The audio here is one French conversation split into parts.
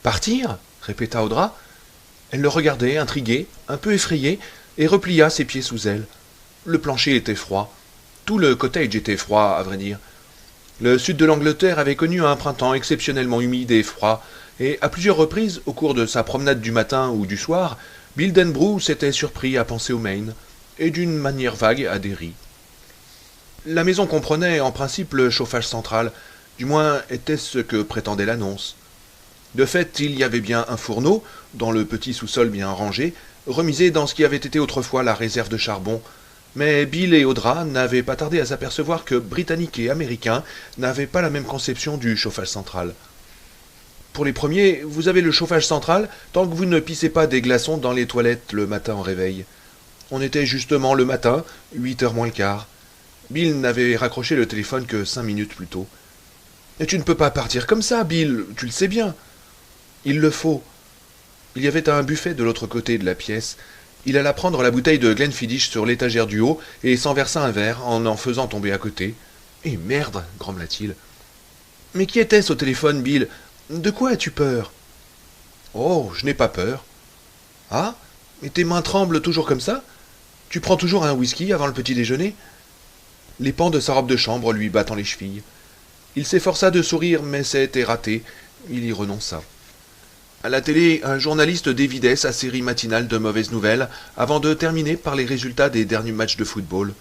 Partir répéta Audra. Elle le regardait, intriguée, un peu effrayée, et replia ses pieds sous elle. Le plancher était froid. Tout le cottage était froid, à vrai dire. Le sud de l'Angleterre avait connu un printemps exceptionnellement humide et froid, et à plusieurs reprises, au cours de sa promenade du matin ou du soir, Bill Denbrough s'était surpris à penser au Maine, et d'une manière vague à Derry. La maison comprenait en principe le chauffage central, du moins était-ce ce que prétendait l'annonce. De fait, il y avait bien un fourneau, dans le petit sous-sol bien rangé, remisé dans ce qui avait été autrefois la réserve de charbon, mais Bill et Audra n'avaient pas tardé à s'apercevoir que Britanniques et Américains n'avaient pas la même conception du chauffage central. Pour les premiers, vous avez le chauffage central tant que vous ne pissez pas des glaçons dans les toilettes le matin au réveil. On était justement le matin, 8 heures moins le quart. Bill n'avait raccroché le téléphone que 5 minutes plus tôt. « Et tu ne peux pas partir comme ça, Bill, tu le sais bien. »« Il le faut. » Il y avait un buffet de l'autre côté de la pièce. Il alla prendre la bouteille de Glenfiddich sur l'étagère du haut et s'en versa un verre en faisant tomber à côté. « Eh merde !» grommela-t-il. « Mais qui était-ce au téléphone, Bill? De quoi as-tu peur ?»« Oh, je n'ai pas peur. »« Ah? Et tes mains tremblent toujours comme ça? Tu prends toujours un whisky avant le petit déjeuner ?» Les pans de sa robe de chambre lui battant les chevilles. Il s'efforça de sourire, mais c'était raté. Il y renonça. À la télé, un journaliste dévidait sa série matinale de mauvaises nouvelles avant de terminer par les résultats des derniers matchs de football.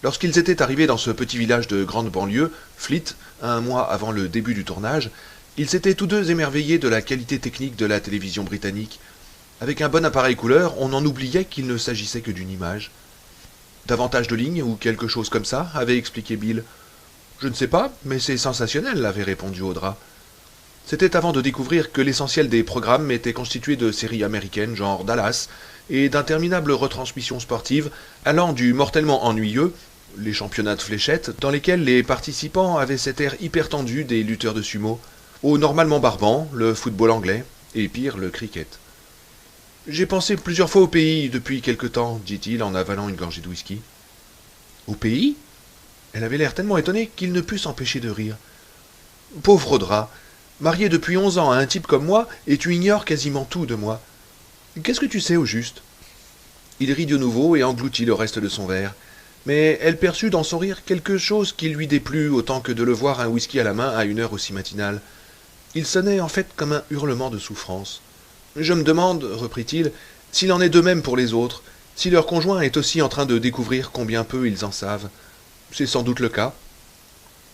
Lorsqu'ils étaient arrivés dans ce petit village de grande banlieue, Fleet, un mois avant le début du tournage, ils s'étaient tous deux émerveillés de la qualité technique de la télévision britannique. Avec un bon appareil couleur, on en oubliait qu'il ne s'agissait que d'une image. Davantage de lignes ou quelque chose comme ça, avait expliqué Bill. Je ne sais pas, mais c'est sensationnel, avait répondu Audra. C'était avant de découvrir que l'essentiel des programmes était constitué de séries américaines genre Dallas et d'interminables retransmissions sportives allant du mortellement ennuyeux, les championnats de fléchettes, dans lesquels les participants avaient cet air hyper tendu des lutteurs de sumo, au normalement barbant, le football anglais, et pire, le cricket. J'ai pensé plusieurs fois au pays depuis quelque temps, dit-il en avalant une gorgée de whisky. Au pays? Elle avait l'air tellement étonnée qu'il ne put s'empêcher de rire. Pauvre Audra, mariée depuis 11 ans à un type comme moi, et tu ignores quasiment tout de moi. Qu'est-ce que tu sais au juste? Il rit de nouveau et engloutit le reste de son verre. Mais elle perçut dans son rire quelque chose qui lui déplut autant que de le voir un whisky à la main à une heure aussi matinale. Il sonnait en fait comme un hurlement de souffrance. Je me demande, reprit-il, s'il en est de même pour les autres, si leur conjoint est aussi en train de découvrir combien peu ils en savent. C'est sans doute le cas.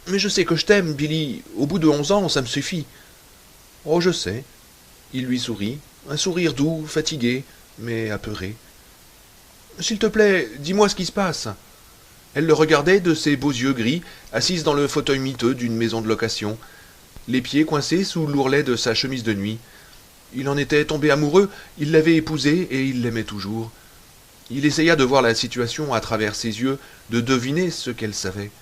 Mais je sais que je t'aime, Billy. Au bout de 11 ans, ça me suffit. Oh, je sais. Il lui sourit, un sourire doux, fatigué, mais apeuré. S'il te plaît, dis-moi ce qui se passe. Elle le regardait de ses beaux yeux gris, assise dans le fauteuil miteux d'une maison de location, les pieds coincés sous l'ourlet de sa chemise de nuit. Il en était tombé amoureux, il l'avait épousée et il l'aimait toujours. Il essaya de voir la situation à travers ses yeux, de deviner ce qu'elle savait.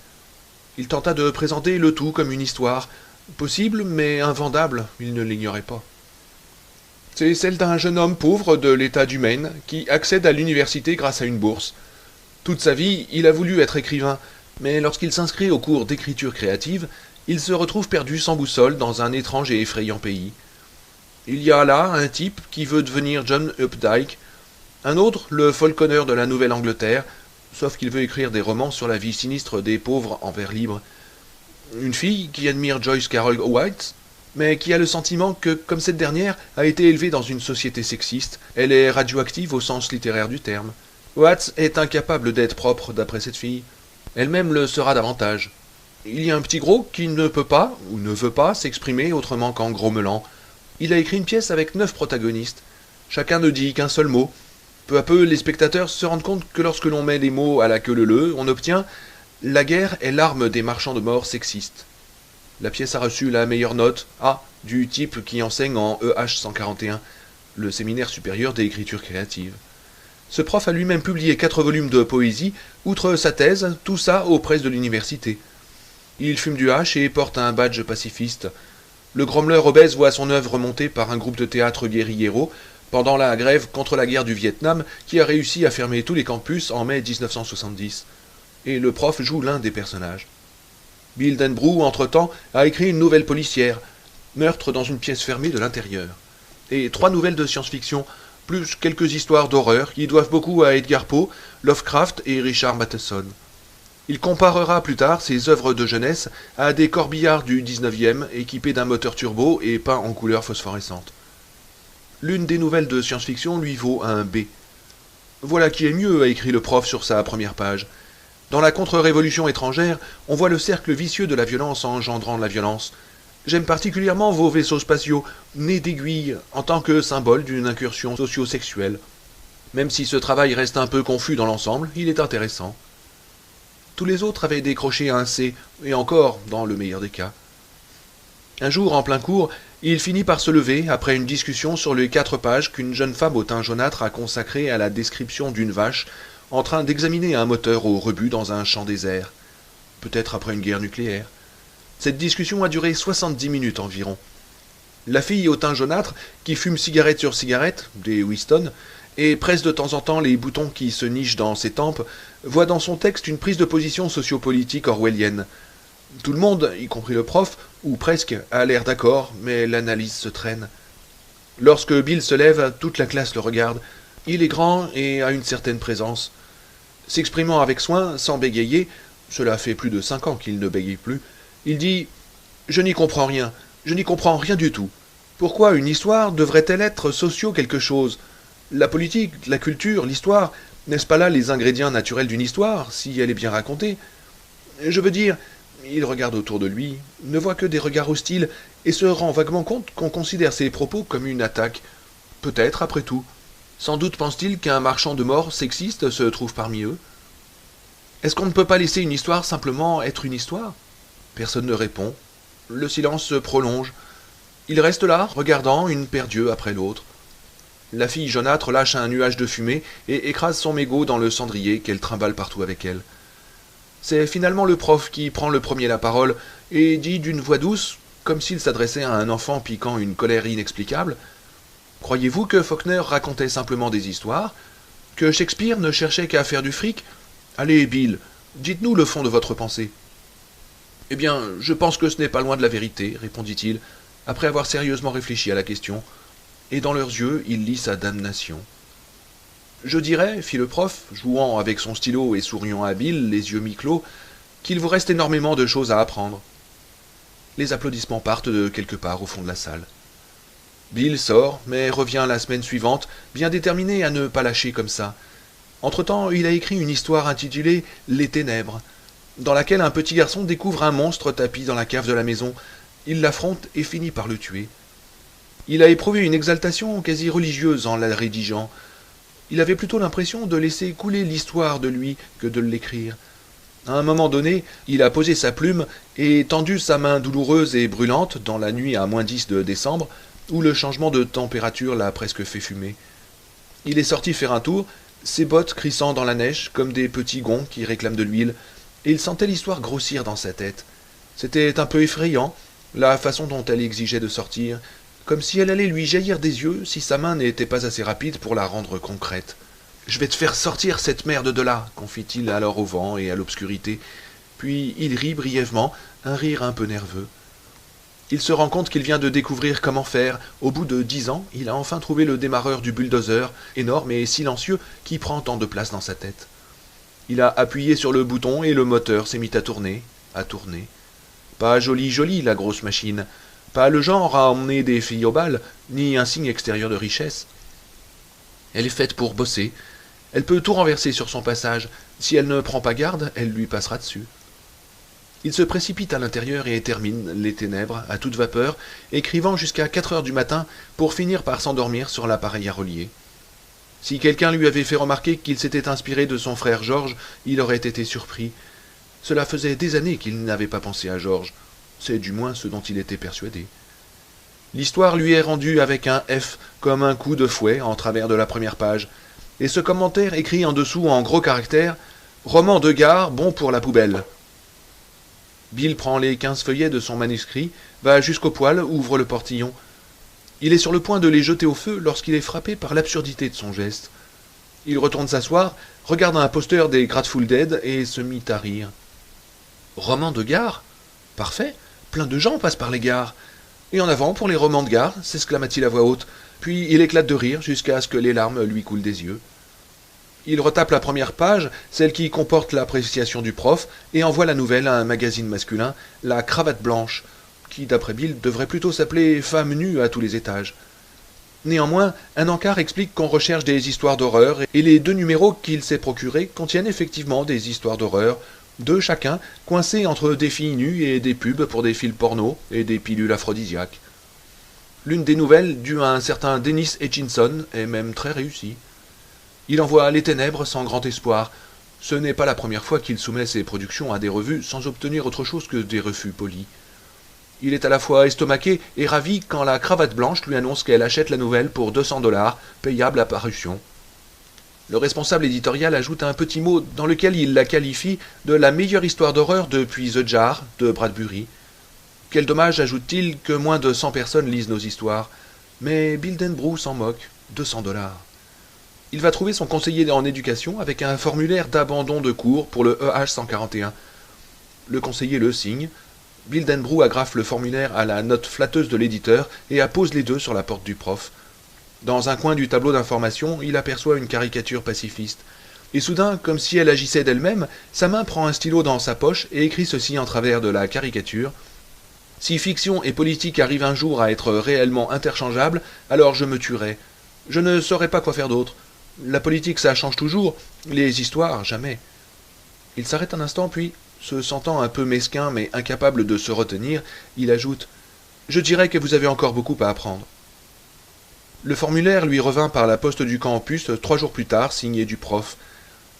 Il tenta de présenter le tout comme une histoire, possible mais invendable, il ne l'ignorait pas. C'est celle d'un jeune homme pauvre de l'État du Maine qui accède à l'université grâce à une bourse. Toute sa vie, il a voulu être écrivain, mais lorsqu'il s'inscrit au cours d'écriture créative, il se retrouve perdu sans boussole dans un étrange et effrayant pays. Il y a là un type qui veut devenir John Updike, un autre le Falconer de la Nouvelle-Angleterre, sauf qu'il veut écrire des romans sur la vie sinistre des pauvres en vers libre. Une fille qui admire Joyce Carol Oates, mais qui a le sentiment que, comme cette dernière a été élevée dans une société sexiste, elle est radioactive au sens littéraire du terme. Oates est incapable d'être propre d'après cette fille. Elle-même le sera davantage. Il y a un petit gros qui ne peut pas, ou ne veut pas, s'exprimer autrement qu'en grommelant. Il a écrit une pièce avec 9 protagonistes. Chacun ne dit qu'un seul mot. Peu à peu, les spectateurs se rendent compte que lorsque l'on met les mots à la queue leu-leu, on obtient « La guerre est l'arme des marchands de mort sexistes ». La pièce a reçu la meilleure note, A, du type qui enseigne en EH 141, le séminaire supérieur des écritures créatives. Ce prof a lui-même publié 4 volumes de poésie, outre sa thèse, tout ça aux presses de l'université. Il fume du hache et porte un badge pacifiste. Le grommeleur obèse voit son œuvre montée par un groupe de théâtre guérilleros pendant la grève contre la guerre du Vietnam qui a réussi à fermer tous les campus en mai 1970. Et le prof joue l'un des personnages. Bill Denbrough, entre-temps, a écrit une nouvelle policière, Meurtre dans une pièce fermée de l'intérieur. Et 3 nouvelles de science-fiction, plus quelques histoires d'horreur qui doivent beaucoup à Edgar Poe, Lovecraft et Richard Matheson. Il comparera plus tard ses œuvres de jeunesse à des corbillards du 19e équipés d'un moteur turbo et peints en couleur phosphorescente. L'une des nouvelles de science-fiction lui vaut un B. Voilà qui est mieux, a écrit le prof sur sa première page. Dans la contre-révolution étrangère, on voit le cercle vicieux de la violence engendrant la violence. J'aime particulièrement vos vaisseaux spatiaux, nés d'aiguilles, en tant que symbole d'une incursion socio-sexuelle. Même si ce travail reste un peu confus dans l'ensemble, il est intéressant. Tous les autres avaient décroché un C, et encore, dans le meilleur des cas. Un jour, en plein cours, il finit par se lever, après une discussion sur les 4 pages qu'une jeune femme au teint jaunâtre a consacrées à la description d'une vache, en train d'examiner un moteur au rebut dans un champ désert. Peut-être après une guerre nucléaire. Cette discussion a duré 70 minutes environ. La fille au teint jaunâtre, qui fume cigarette sur cigarette, des Winston, et presse de temps en temps les boutons qui se nichent dans ses tempes, voit dans son texte une prise de position sociopolitique orwellienne. Tout le monde, y compris le prof, ou presque, a l'air d'accord, mais l'analyse se traîne. Lorsque Bill se lève, toute la classe le regarde. Il est grand et a une certaine présence. S'exprimant avec soin, sans bégayer, cela fait plus de 5 ans qu'il ne bégaye plus, il dit « Je n'y comprends rien, je n'y comprends rien du tout. Pourquoi une histoire devrait-elle être socio quelque chose ? La politique, la culture, l'histoire, n'est-ce pas là les ingrédients naturels d'une histoire, si elle est bien racontée ? Je veux dire, il regarde autour de lui, ne voit que des regards hostiles, et se rend vaguement compte qu'on considère ses propos comme une attaque. Peut-être, après tout. Sans doute pense-t-il qu'un marchand de mort sexiste se trouve parmi eux. Est-ce qu'on ne peut pas laisser une histoire simplement être une histoire ? Personne ne répond. Le silence se prolonge. Il reste là, regardant une paire d'yeux après l'autre. La fille jaunâtre lâche un nuage de fumée et écrase son mégot dans le cendrier qu'elle trimballe partout avec elle. C'est finalement le prof qui prend le premier la parole et dit d'une voix douce, comme s'il s'adressait à un enfant piquant une colère inexplicable, « Croyez-vous que Faulkner racontait simplement des histoires ? Que Shakespeare ne cherchait qu'à faire du fric ? Allez, Bill, dites-nous le fond de votre pensée. » « Eh bien, je pense que ce n'est pas loin de la vérité, répondit-il, après avoir sérieusement réfléchi à la question, et dans leurs yeux, il lit sa damnation. Je dirais, fit le prof, jouant avec son stylo et souriant à Bill, les yeux mi-clos, qu'il vous reste énormément de choses à apprendre. Les applaudissements partent de quelque part au fond de la salle. Bill sort, mais revient la semaine suivante, bien déterminé à ne pas lâcher comme ça. Entre-temps, il a écrit une histoire intitulée « Les Ténèbres », dans laquelle un petit garçon découvre un monstre tapi dans la cave de la maison. Il l'affronte et finit par le tuer. Il a éprouvé une exaltation quasi religieuse en la rédigeant. Il avait plutôt l'impression de laisser couler l'histoire de lui que de l'écrire. À un moment donné, il a posé sa plume et tendu sa main douloureuse et brûlante dans la nuit à -10 de décembre, où le changement de température l'a presque fait fumer. Il est sorti faire un tour, ses bottes crissant dans la neige comme des petits gonds qui réclament de l'huile, et il sentait l'histoire grossir dans sa tête. C'était un peu effrayant, la façon dont elle exigeait de sortir, comme si elle allait lui jaillir des yeux si sa main n'était pas assez rapide pour la rendre concrète. « Je vais te faire sortir cette merde de là !» confie-t-il alors au vent et à l'obscurité. Puis il rit brièvement, un rire un peu nerveux. Il se rend compte qu'il vient de découvrir comment faire. Au bout de 10 ans, il a enfin trouvé le démarreur du bulldozer, énorme et silencieux, qui prend tant de place dans sa tête. Il a appuyé sur le bouton et le moteur s'est mis à tourner, à tourner. Pas jolie, la grosse machine. Pas le genre à emmener des filles au bal, ni un signe extérieur de richesse. Elle est faite pour bosser. Elle peut tout renverser sur son passage. Si elle ne prend pas garde, elle lui passera dessus. Il se précipite à l'intérieur et termine Les Ténèbres, à toute vapeur, écrivant jusqu'à 4 heures du matin pour finir par s'endormir sur l'appareil à relier. Si quelqu'un lui avait fait remarquer qu'il s'était inspiré de son frère Georges, il aurait été surpris. Cela faisait des années qu'il n'avait pas pensé à Georges. C'est du moins ce dont il était persuadé. L'histoire lui est rendue avec un F, comme un coup de fouet, en travers de la première page. Et ce commentaire écrit en dessous en gros caractères « Roman de gare, bon pour la poubelle ». Bill prend les 15 feuillets de son manuscrit, va jusqu'au poêle, ouvre le portillon. Il est sur le point de les jeter au feu lorsqu'il est frappé par l'absurdité de son geste. Il retourne s'asseoir, regarde un poster des Grateful Dead et se mit à rire. « Roman de gare ? Parfait, plein de gens passent par les gares. Et en avant pour les romans de gare, s'exclama-t-il à voix haute, puis il éclate de rire jusqu'à ce que les larmes lui coulent des yeux. Il retape la première page, celle qui comporte l'appréciation du prof, et envoie la nouvelle à un magazine masculin, La Cravate Blanche, qui, d'après Bill, devrait plutôt s'appeler Femme nue à tous les étages. Néanmoins, un encart explique qu'on recherche des histoires d'horreur, et les 2 numéros qu'il s'est procurés contiennent effectivement des histoires d'horreur, 2 chacun, coincés entre des filles nues et des pubs pour des films porno et des pilules aphrodisiaques. L'une des nouvelles, due à un certain Dennis Hutchinson, est même très réussie. Il envoie Les Ténèbres sans grand espoir. Ce n'est pas la première fois qu'il soumet ses productions à des revues sans obtenir autre chose que des refus polis. Il est à la fois estomaqué et ravi quand la Cravate Blanche lui annonce qu'elle achète la nouvelle pour $200, payable à parution. Le responsable éditorial ajoute un petit mot dans lequel il la qualifie de la meilleure histoire d'horreur depuis The Jar de Bradbury. Quel dommage, ajoute-t-il, que moins de 100 personnes lisent nos histoires. Mais Bill Denbrough s'en moque. $200. Il va trouver son conseiller en éducation avec un formulaire d'abandon de cours pour le EH 141. Le conseiller le signe. Bill Denbrough agrafe le formulaire à la note flatteuse de l'éditeur et appose les 2 sur la porte du prof. Dans un coin du tableau d'information, il aperçoit une caricature pacifiste. Et soudain, comme si elle agissait d'elle-même, sa main prend un stylo dans sa poche et écrit ceci en travers de la caricature. « Si fiction et politique arrivent un jour à être réellement interchangeables, alors je me tuerai. Je ne saurais pas quoi faire d'autre. La politique, ça change toujours, les histoires, jamais. » Il s'arrête un instant, puis, se sentant un peu mesquin mais incapable de se retenir, il ajoute « Je dirais que vous avez encore beaucoup à apprendre. » Le formulaire lui revint par la poste du campus 3 jours plus tard, signé du prof.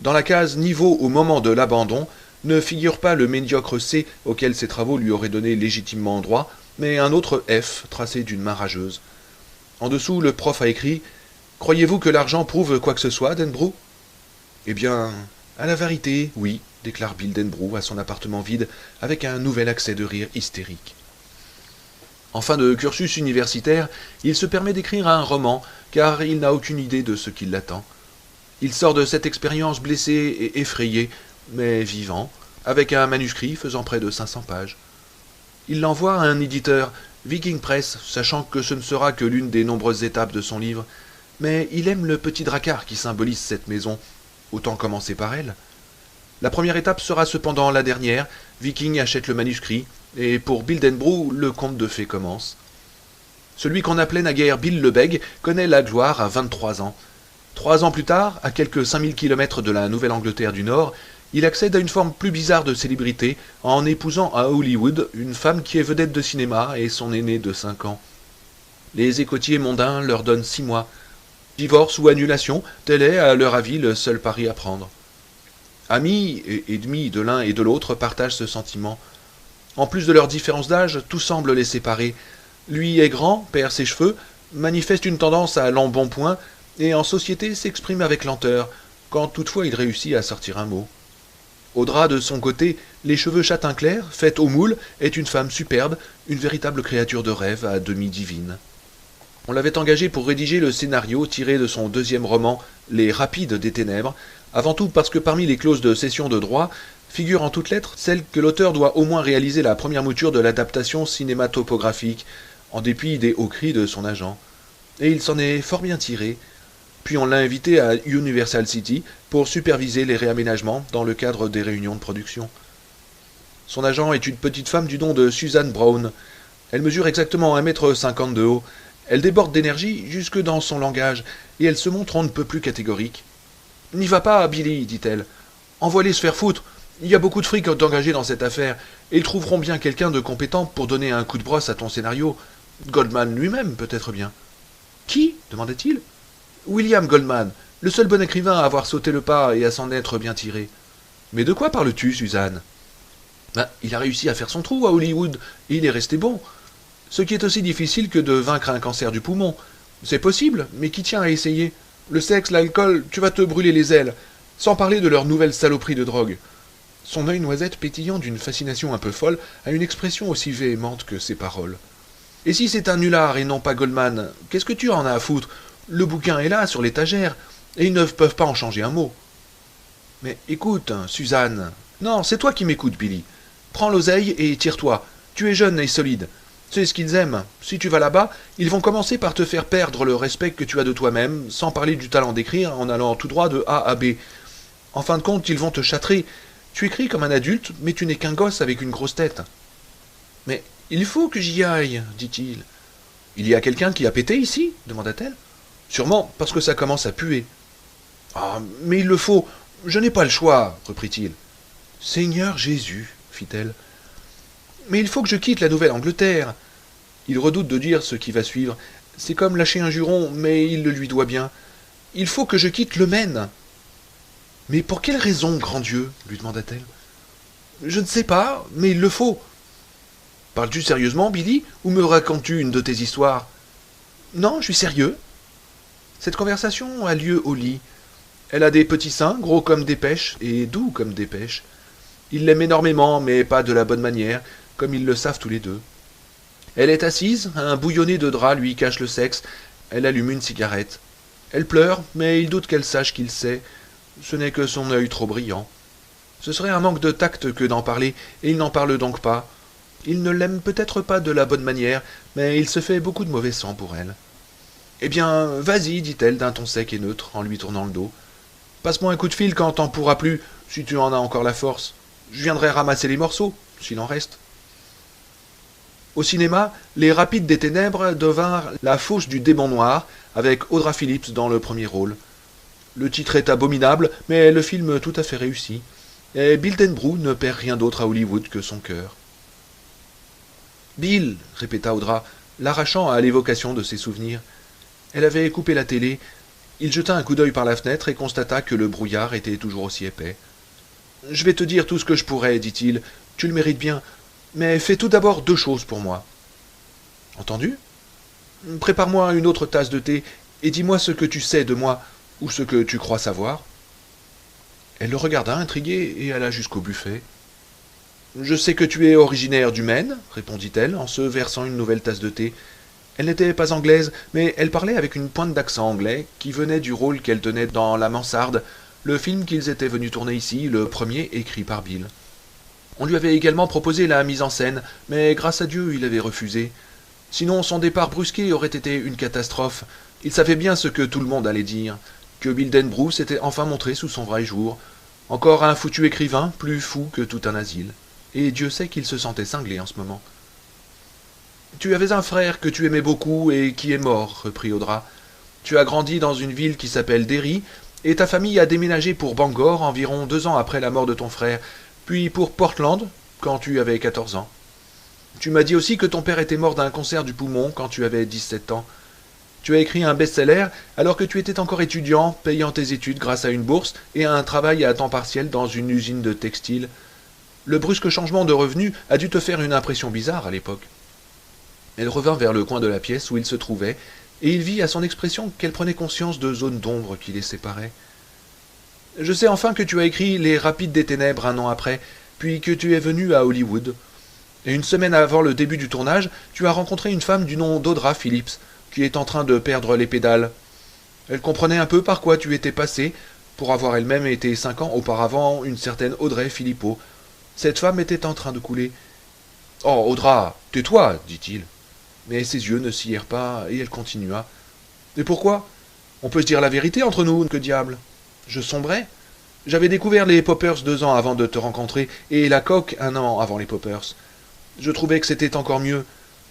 Dans la case niveau au moment de l'abandon, ne figure pas le médiocre C auquel ses travaux lui auraient donné légitimement droit, mais un autre F tracé d'une main rageuse. En dessous, le prof a écrit « Croyez-vous que l'argent prouve quoi que ce soit, Denbrough ?» Eh bien, à la vérité, oui, déclare Bill Denbrough à son appartement vide, avec un nouvel accès de rire hystérique. En fin de cursus universitaire, il se permet d'écrire un roman, car il n'a aucune idée de ce qui l'attend. Il sort de cette expérience blessé et effrayé, mais vivant, avec un manuscrit faisant près de 500 pages. Il l'envoie à un éditeur, Viking Press, sachant que ce ne sera que l'une des nombreuses étapes de son livre, mais il aime le petit dracard qui symbolise cette maison. Autant commencer par elle. La première étape sera cependant la dernière, Viking achète le manuscrit, et pour Bill Denbrough, le conte de fées commence. Celui qu'on appelait naguère Bill le Bègue connaît la gloire à 23 ans. 3 ans plus tard, à quelques 5000 km de la Nouvelle-Angleterre du Nord, il accède à une forme plus bizarre de célébrité en épousant à Hollywood une femme qui est vedette de cinéma et son aîné de 5 ans. Les écoutiers mondains leur donnent 6 mois. Divorce ou annulation, tel est, à leur avis, le seul pari à prendre. Amis et ennemis de l'un et de l'autre partagent ce sentiment. En plus de leur différence d'âge, tout semble les séparer. Lui est grand, perd ses cheveux, manifeste une tendance à l'embonpoint, et en société s'exprime avec lenteur, quand toutefois il réussit à sortir un mot. Audra, de son côté, les cheveux châtain clair, faite au moule, est une femme superbe, une véritable créature de rêve à demi divine. On l'avait engagé pour rédiger le scénario tiré de son 2e roman, Les Rapides des Ténèbres, avant tout parce que parmi les clauses de cession de droit figure en toutes lettres celle que l'auteur doit au moins réaliser la première mouture de l'adaptation cinématographique, en dépit des hauts cris de son agent. Et il s'en est fort bien tiré. Puis on l'a invité à Universal City pour superviser les réaménagements dans le cadre des réunions de production. Son agent est une petite femme du nom de Suzanne Brown. Elle mesure exactement 1,50 m de haut. Elle déborde d'énergie jusque dans son langage, et elle se montre on ne peut plus catégorique. « N'y va pas, Billy, dit-elle. Envoie-les se faire foutre. Il y a beaucoup de fric d'engager dans cette affaire, et ils trouveront bien quelqu'un de compétent pour donner un coup de brosse à ton scénario. Goldman lui-même, peut-être bien. »« Qui » demanda-t-il. « William Goldman, le seul bon écrivain à avoir sauté le pas et à s'en être bien tiré. »« Mais de quoi parles-tu, Suzanne ?»« Il a réussi à faire son trou à Hollywood, et il est resté bon. Ce qui est aussi difficile que de vaincre un cancer du poumon. C'est possible, mais qui tient à essayer? Le sexe, l'alcool, tu vas te brûler les ailes, sans parler de leur nouvelle saloperie de drogue. » Son œil noisette pétillant d'une fascination un peu folle a une expression aussi véhémente que ses paroles. « Et si c'est un nulard et non pas Goldman, qu'est-ce que tu en as à foutre? Le bouquin est là, sur l'étagère, et ils ne peuvent pas en changer un mot. »« Mais écoute, Suzanne. »« Non, c'est toi qui m'écoutes, Billy. Prends l'oseille et tire-toi. Tu es jeune et solide. C'est ce qu'ils aiment. Si tu vas là-bas, ils vont commencer par te faire perdre le respect que tu as de toi-même, sans parler du talent d'écrire, en allant tout droit de A à B. En fin de compte, ils vont te châtrer. Tu écris comme un adulte, mais tu n'es qu'un gosse avec une grosse tête. Mais il faut que j'y aille, dit-il. Il y a quelqu'un qui a pété ici demanda-t-elle. Sûrement, parce que ça commence à puer. Ah, mais il le faut. Je n'ai pas le choix, reprit-il. Seigneur Jésus, fit-elle. Mais il faut que je quitte la Nouvelle-Angleterre. Il redoute de dire ce qui va suivre. C'est comme lâcher un juron, mais il le lui doit bien. Il faut que je quitte le Maine. Mais pour quelle raison, grand Dieu lui demanda-t-elle. Je ne sais pas, mais il le faut. Parles-tu sérieusement, Billy, ou me racontes-tu une de tes histoires? Non, je suis sérieux. Cette conversation a lieu au lit. Elle a des petits seins, gros comme des pêches, et doux comme des pêches. Il l'aime énormément, mais pas de la bonne manière, comme ils le savent tous les deux. Elle est assise, un bouillonnet de drap lui cache le sexe, elle allume une cigarette. Elle pleure, mais il doute qu'elle sache qu'il sait. Ce n'est que son œil trop brillant. Ce serait un manque de tact que d'en parler, et il n'en parle donc pas. Il ne l'aime peut-être pas de la bonne manière, mais il se fait beaucoup de mauvais sang pour elle. Eh bien, vas-y, dit-elle d'un ton sec et neutre, en lui tournant le dos. Passe-moi un coup de fil quand t'en pourras plus, si tu en as encore la force. Je viendrai ramasser les morceaux, s'il en reste. Au cinéma, Les Rapides des Ténèbres devinrent La Fauche du démon noir, avec Audra Phillips dans le premier rôle. Le titre est abominable, mais le film tout à fait réussi. Et Bill Denbrough ne perd rien d'autre à Hollywood que son cœur. Bill, répéta Audra, l'arrachant à l'évocation de ses souvenirs. Elle avait coupé la télé. Il jeta un coup d'œil par la fenêtre et constata que le brouillard était toujours aussi épais. « Je vais te dire tout ce que je pourrais, dit-il. Tu le mérites bien. Mais fais tout d'abord 2 choses pour moi. »« Entendu ? Prépare-moi une autre tasse de thé et dis-moi ce que tu sais de moi, ou ce que tu crois savoir. » Elle le regarda intriguée et alla jusqu'au buffet. « Je sais que tu es originaire du Maine, répondit-elle en se versant une nouvelle tasse de thé. Elle n'était pas anglaise, mais elle parlait avec une pointe d'accent anglais qui venait du rôle qu'elle tenait dans La Mansarde, le film qu'ils étaient venus tourner ici, le premier écrit par Bill. On lui avait également proposé la mise en scène, mais grâce à Dieu, il avait refusé. Sinon, son départ brusqué aurait été une catastrophe. Il savait bien ce que tout le monde allait dire, que Bill Denbrough s'était enfin montré sous son vrai jour. Encore un foutu écrivain, plus fou que tout un asile. Et Dieu sait qu'il se sentait cinglé en ce moment. « Tu avais un frère que tu aimais beaucoup et qui est mort, reprit Audra. Tu as grandi dans une ville qui s'appelle Derry, et ta famille a déménagé pour Bangor environ 2 ans après la mort de ton frère, puis pour Portland, quand tu avais 14 ans. Tu m'as dit aussi que ton père était mort d'un cancer du poumon quand tu avais 17 ans. Tu as écrit un best-seller alors que tu étais encore étudiant, payant tes études grâce à une bourse et à un travail à temps partiel dans une usine de textile. Le brusque changement de revenus a dû te faire une impression bizarre à l'époque. » Elle revint vers le coin de la pièce où il se trouvait, et il vit à son expression qu'elle prenait conscience de zones d'ombre qui les séparaient. « Je sais enfin que tu as écrit Les Rapides des Ténèbres 1 an après, puis que tu es venu à Hollywood. Et 1 semaine avant le début du tournage, tu as rencontré une femme du nom d'Audra Phillips, qui est en train de perdre les pédales. Elle comprenait un peu par quoi tu étais passé, pour avoir elle-même été 5 ans auparavant une certaine Audrey Philippot. Cette femme était en train de couler. « Oh, Audra, tais-toi, dit-il. » Mais ses yeux ne scièrent pas, et elle continua. « Et pourquoi? On peut se dire la vérité entre nous, que diable? Je sombrais. J'avais découvert les Poppers 2 ans avant de te rencontrer, et la coke 1 an avant les Poppers. Je trouvais que c'était encore mieux.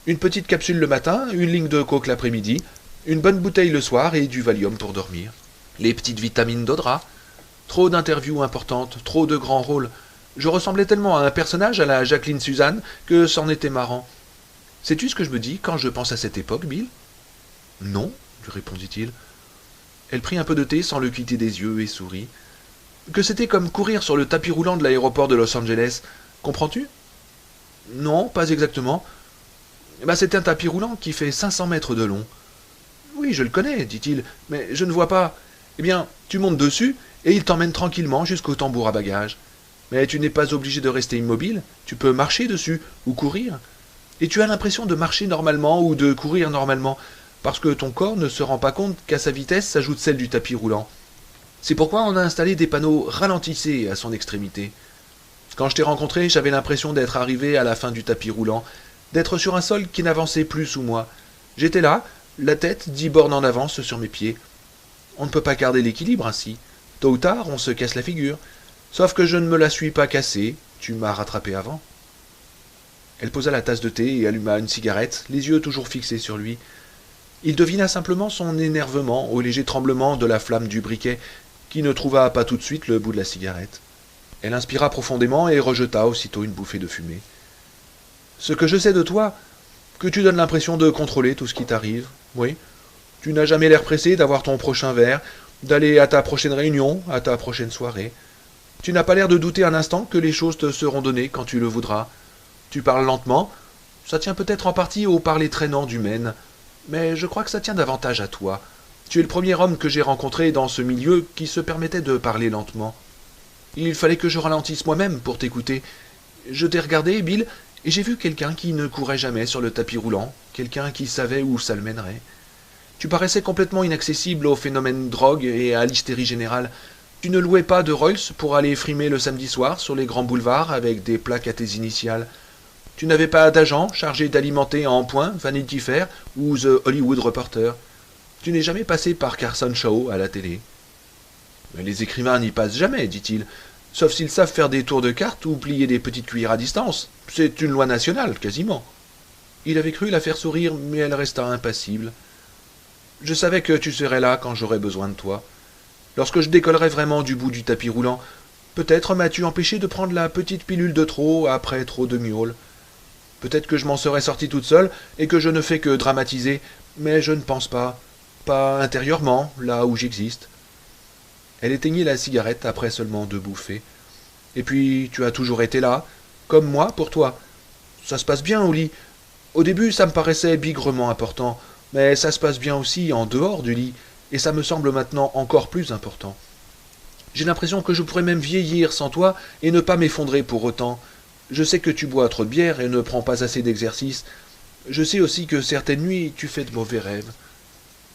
Une petite capsule le matin, une ligne de coke l'après-midi, une bonne bouteille le soir et du Valium pour dormir. Les petites vitamines d'Audra. Trop d'interviews importantes, trop de grands rôles. Je ressemblais tellement à un personnage à la Jacqueline Suzanne que c'en était marrant. Sais-tu ce que je me dis quand je pense à cette époque, Bill? Non, lui répondit-il. Elle prit un peu de thé sans le quitter des yeux et sourit. Que c'était comme courir sur le tapis roulant de l'aéroport de Los Angeles. Comprends-tu? Non, pas exactement. C'est un tapis roulant qui fait 500 mètres de long. Oui, je le connais, dit-il, mais je ne vois pas. Eh bien, tu montes dessus et il t'emmène tranquillement jusqu'au tambour à bagages. Mais tu n'es pas obligé de rester immobile, tu peux marcher dessus ou courir. Et tu as l'impression de marcher normalement ou de courir normalement, parce que ton corps ne se rend pas compte qu'à sa vitesse s'ajoute celle du tapis roulant. C'est pourquoi on a installé des panneaux « Ralentissez » à son extrémité. Quand je t'ai rencontré, j'avais l'impression d'être arrivé à la fin du tapis roulant, d'être sur un sol qui n'avançait plus sous moi. J'étais là, la tête 10 bornes en avance sur mes pieds. On ne peut pas garder l'équilibre ainsi. Tôt ou tard, on se casse la figure. Sauf que je ne me la suis pas cassée, tu m'as rattrapé avant. Elle posa la tasse de thé et alluma une cigarette, les yeux toujours fixés sur lui. Il devina simplement son énervement au léger tremblement de la flamme du briquet, qui ne trouva pas tout de suite le bout de la cigarette. Elle inspira profondément et rejeta aussitôt une bouffée de fumée. « Ce que je sais de toi, que tu donnes l'impression de contrôler tout ce qui t'arrive, oui. Tu n'as jamais l'air pressé d'avoir ton prochain verre, d'aller à ta prochaine réunion, à ta prochaine soirée. Tu n'as pas l'air de douter un instant que les choses te seront données quand tu le voudras. Tu parles lentement, ça tient peut-être en partie au parler traînant du Maine, mais je crois que ça tient davantage à toi. Tu es le premier homme que j'ai rencontré dans ce milieu qui se permettait de parler lentement. Il fallait que je ralentisse moi-même pour t'écouter. Je t'ai regardé, Bill, et j'ai vu quelqu'un qui ne courait jamais sur le tapis roulant, quelqu'un qui savait où ça le mènerait. Tu paraissais complètement inaccessible au phénomène drogue et à l'hystérie générale. Tu ne louais pas de Rolls pour aller frimer le samedi soir sur les grands boulevards avec des plaques à tes initiales. Tu n'avais pas d'agent chargé d'alimenter en point Vanity Fair ou The Hollywood Reporter. Tu n'es jamais passé par Carson Shaw à la télé. Mais les écrivains n'y passent jamais, dit-il, sauf s'ils savent faire des tours de cartes ou plier des petites cuillères à distance. C'est une loi nationale, quasiment. Il avait cru la faire sourire, mais elle resta impassible. Je savais que tu serais là quand j'aurais besoin de toi. Lorsque je décollerai vraiment du bout du tapis roulant, peut-être m'as-tu empêché de prendre la petite pilule de trop après trop de miaules. Peut-être que je m'en serais sortie toute seule et que je ne fais que dramatiser, mais je ne pense pas. Pas intérieurement, là où j'existe. Elle éteignit la cigarette après seulement 2 bouffées. Et puis, tu as toujours été là, comme moi pour toi. Ça se passe bien au lit. Au début, ça me paraissait bigrement important, mais ça se passe bien aussi en dehors du lit, et ça me semble maintenant encore plus important. J'ai l'impression que je pourrais même vieillir sans toi et ne pas m'effondrer pour autant. Je sais que tu bois trop de bière et ne prends pas assez d'exercice. Je sais aussi que certaines nuits tu fais de mauvais rêves.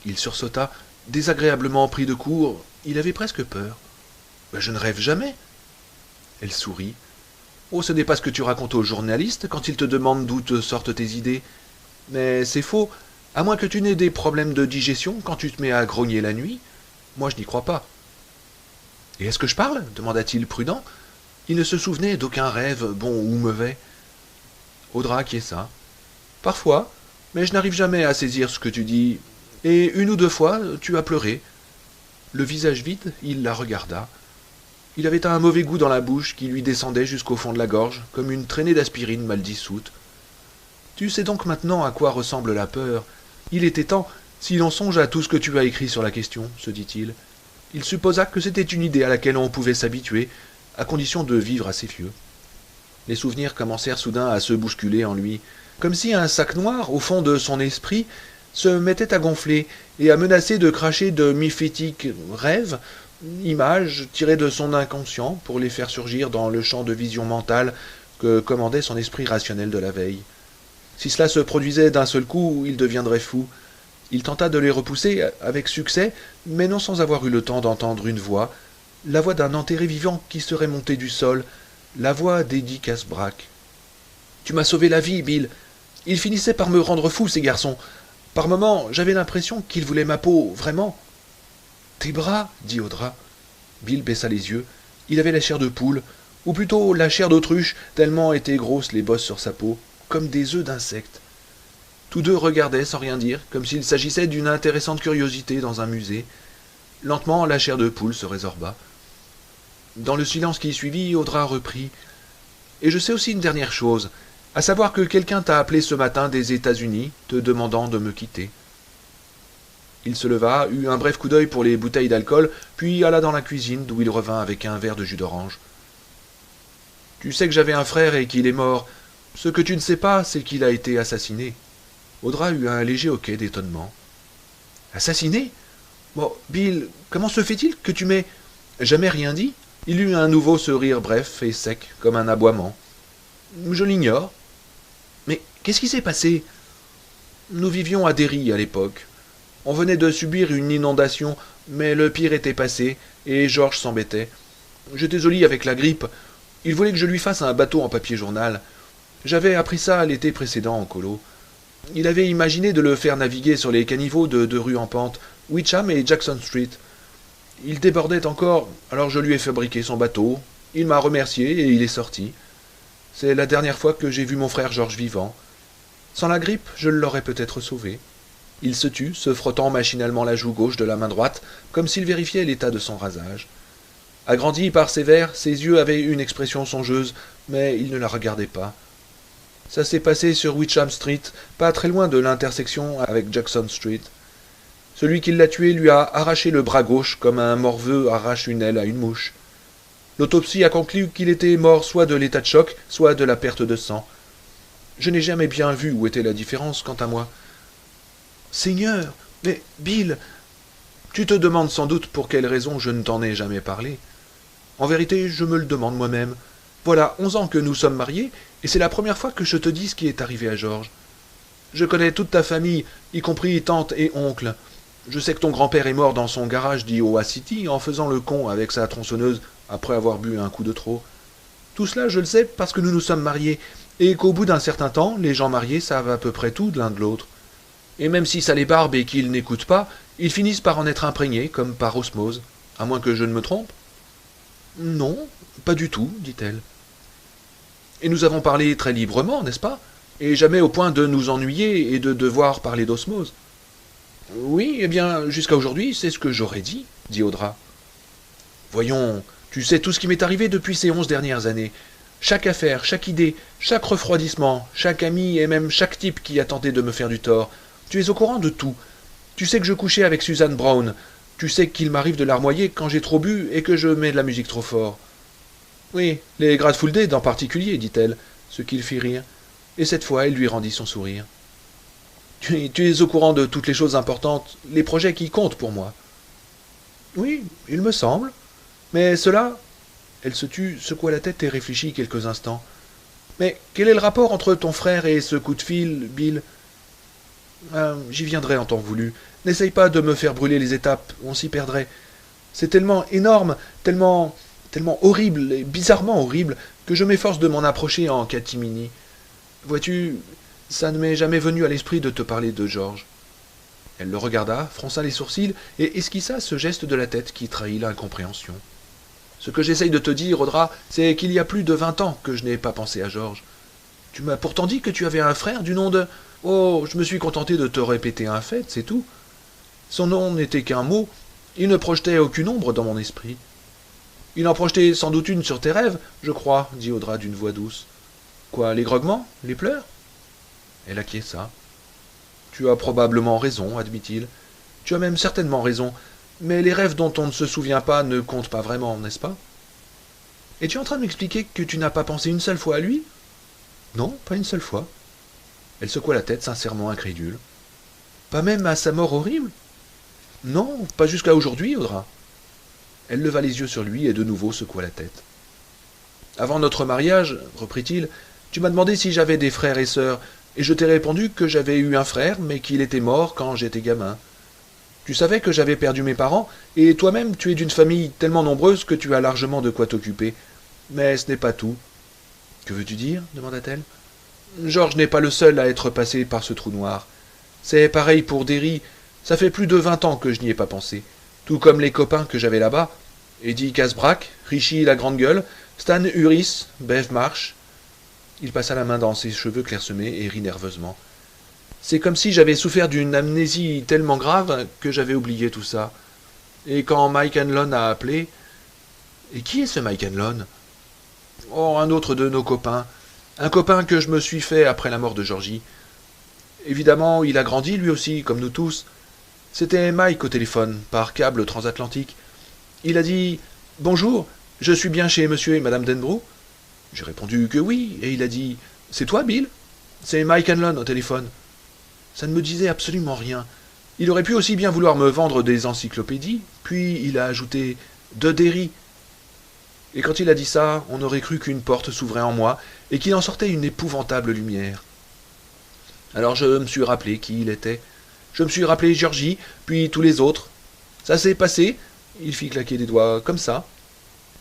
Il sursauta, désagréablement pris de court. Il avait presque peur. « Je ne rêve jamais. » Elle sourit. « Oh, ce n'est pas ce que tu racontes aux journalistes quand ils te demandent d'où te sortent tes idées. Mais c'est faux, à moins que tu n'aies des problèmes de digestion quand tu te mets à grogner la nuit. Moi, je n'y crois pas. »« Et est-ce que je parle » demanda-t-il prudent. Il ne se souvenait d'aucun rêve, bon ou mauvais. Audra acquiesça. « Parfois, mais je n'arrive jamais à saisir ce que tu dis. Et 1 ou 2 fois, tu as pleuré. » Le visage vide, il la regarda. Il avait un mauvais goût dans la bouche qui lui descendait jusqu'au fond de la gorge, comme une traînée d'aspirine mal dissoute. Tu sais donc maintenant à quoi ressemble la peur. Il était temps, si l'on songe à tout ce que tu as écrit sur la question, se dit-il. Il supposa que c'était une idée à laquelle on pouvait s'habituer, à condition de vivre assez vieux. Les souvenirs commencèrent soudain à se bousculer en lui, comme si un sac noir, au fond de son esprit, se mettait à gonfler et à menacer de cracher de méphitiques rêves, images tirées de son inconscient pour les faire surgir dans le champ de vision mentale que commandait son esprit rationnel de la veille. Si cela se produisait d'un seul coup, il deviendrait fou. Il tenta de les repousser avec succès, mais non sans avoir eu le temps d'entendre une voix, la voix d'un enterré vivant qui serait monté du sol, la voix d'Eddie Casbrack. « Tu m'as sauvé la vie, Bill. Ils finissaient par me rendre fou, ces garçons. Par moments, j'avais l'impression qu'ils voulaient ma peau, vraiment. »« Tes bras » dit Audra. Bill baissa les yeux. Il avait la chair de poule, ou plutôt la chair d'autruche, tellement étaient grosses les bosses sur sa peau, comme des œufs d'insectes. Tous deux regardaient sans rien dire, comme s'il s'agissait d'une intéressante curiosité dans un musée. Lentement, la chair de poule se résorba. Dans le silence qui suivit, Audra reprit. « Et je sais aussi une dernière chose, à savoir que quelqu'un t'a appelé ce matin des États-Unis, te demandant de me quitter. » Il se leva, eut un bref coup d'œil pour les bouteilles d'alcool, puis alla dans la cuisine, d'où il revint avec un verre de jus d'orange. « Tu sais que j'avais un frère et qu'il est mort. Ce que tu ne sais pas, c'est qu'il a été assassiné. » Audra eut un léger hoquet d'étonnement. « Assassiné ? Bon, Bill, comment se fait-il que tu m'aies... » Jamais rien dit. Il eut un nouveau sourire bref et sec, comme un aboiement. « Je l'ignore. »« Mais qu'est-ce qui s'est passé ?»« Nous vivions à Derry à l'époque. On venait de subir une inondation, mais le pire était passé, et George s'embêtait. J'étais au lit avec la grippe. Il voulait que je lui fasse un bateau en papier journal. J'avais appris ça l'été précédent en colo. Il avait imaginé de le faire naviguer sur les caniveaux de deux rues en pente, Witcham et Jackson Street. Il débordait encore, alors je lui ai fabriqué son bateau. Il m'a remercié et il est sorti. C'est la dernière fois que j'ai vu mon frère George vivant. Sans la grippe, je l'aurais peut-être sauvé. Il se tut, se frottant machinalement la joue gauche de la main droite, comme s'il vérifiait l'état de son rasage. Agrandi par ses vers, ses yeux avaient une expression songeuse, mais il ne la regardait pas. Ça s'est passé sur Witcham Street, pas très loin de l'intersection avec Jackson Street. Celui qui l'a tué lui a arraché le bras gauche comme un morveux arrache une aile à une mouche. L'autopsie a conclu qu'il était mort soit de l'état de choc, soit de la perte de sang. Je n'ai jamais bien vu où était la différence, quant à moi. Seigneur, mais Bill, tu te demandes sans doute pour quelle raison je ne t'en ai jamais parlé. En vérité, je me le demande moi-même. Voilà 11 ans que nous sommes mariés, et c'est la première fois que je te dis ce qui est arrivé à George. Je connais toute ta famille, y compris tante et oncle. Je sais que ton grand-père est mort dans son garage d'Iowa City en faisant le con avec sa tronçonneuse après avoir bu un coup de trop. Tout cela, je le sais parce que nous nous sommes mariés, et qu'au bout d'un certain temps, les gens mariés savent à peu près tout de l'un de l'autre. Et même si ça les barbe et qu'ils n'écoutent pas, ils finissent par en être imprégnés, comme par osmose, à moins que je ne me trompe. Non, pas du tout, dit-elle. Et nous avons parlé très librement, n'est-ce pas? Et jamais au point de nous ennuyer et de devoir parler d'osmose. Oui, eh bien, jusqu'à aujourd'hui, c'est ce que j'aurais dit Audra. Voyons, tu sais tout ce qui m'est arrivé depuis ces 11 dernières années. Chaque affaire, chaque idée, chaque refroidissement, chaque ami et même chaque type qui a tenté de me faire du tort. Tu es au courant de tout. Tu sais que je couchais avec Suzanne Brown. Tu sais qu'il m'arrive de larmoyer quand j'ai trop bu et que je mets de la musique trop fort. Oui, les Grateful Dead en particulier, dit-elle, ce qui le fit rire. Et cette fois, elle lui rendit son sourire. Tu es au courant de toutes les choses importantes, les projets qui comptent pour moi. Oui, il me semble. Mais cela... Elle se tut, secoua la tête et réfléchit quelques instants. Mais quel est le rapport entre ton frère et ce coup de fil, Bill? J'y viendrai en temps voulu. N'essaye pas de me faire brûler les étapes, on s'y perdrait. C'est tellement énorme, tellement horrible et bizarrement horrible que je m'efforce de m'en approcher en catimini. Vois-tu, ça ne m'est jamais venu à l'esprit de te parler de George. Elle le regarda, fronça les sourcils et esquissa ce geste de la tête qui trahit l'incompréhension. Ce que j'essaye de te dire, Audra, c'est qu'il y a plus de 20 ans que je n'ai pas pensé à George. Tu m'as pourtant dit que tu avais un frère du nom de... Oh, je me suis contenté de te répéter un fait, c'est tout. Son nom n'était qu'un mot, il ne projetait aucune ombre dans mon esprit. Il en projetait sans doute une sur tes rêves, je crois, dit Audra d'une voix douce. Quoi, les grognements, les pleurs? Elle acquiesça. Tu as probablement raison, admit-il. Tu as même certainement raison. Mais les rêves dont on ne se souvient pas ne comptent pas vraiment, n'est-ce pas? Es-tu en train de m'expliquer que tu n'as pas pensé une seule fois à lui? Non, pas une seule fois. Elle secoua la tête, sincèrement incrédule. Pas même à sa mort horrible? Non, pas jusqu'à aujourd'hui, Audra. Elle leva les yeux sur lui et de nouveau secoua la tête. Avant notre mariage, reprit-il, tu m'as demandé si j'avais des frères et sœurs, et je t'ai répondu que j'avais eu un frère, mais qu'il était mort quand j'étais gamin. Tu savais que j'avais perdu mes parents, et toi-même tu es d'une famille tellement nombreuse que tu as largement de quoi t'occuper. Mais ce n'est pas tout. Que veux-tu dire? Demanda-t-elle. Georges n'est pas le seul à être passé par ce trou noir. C'est pareil pour Derry, ça fait plus de 20 ans que je n'y ai pas pensé. Tout comme les copains que j'avais là-bas. Eddie Casbrack, Richie la Grande Gueule, Stan Uris, Bev Marsh. Il passa la main dans ses cheveux clairsemés et rit nerveusement. C'est comme si j'avais souffert d'une amnésie tellement grave que j'avais oublié tout ça. Et quand Mike Hanlon a appelé... Et qui est ce Mike Hanlon? Oh, un autre de nos copains. Un copain que je me suis fait après la mort de Georgie. Évidemment, il a grandi lui aussi, comme nous tous. C'était Mike au téléphone, par câble transatlantique. Il a dit « Bonjour, je suis bien chez monsieur et madame Denbrough ?» J'ai répondu que oui, et il a dit « C'est toi, Bill ?»« C'est Mike Hanlon au téléphone. » Ça ne me disait absolument rien. Il aurait pu aussi bien vouloir me vendre des encyclopédies, puis il a ajouté « de Derry ». Et quand il a dit ça, on aurait cru qu'une porte s'ouvrait en moi et qu'il en sortait une épouvantable lumière. Alors je me suis rappelé qui il était. Je me suis rappelé Georgie, puis tous les autres. Ça s'est passé, il fit claquer des doigts comme ça,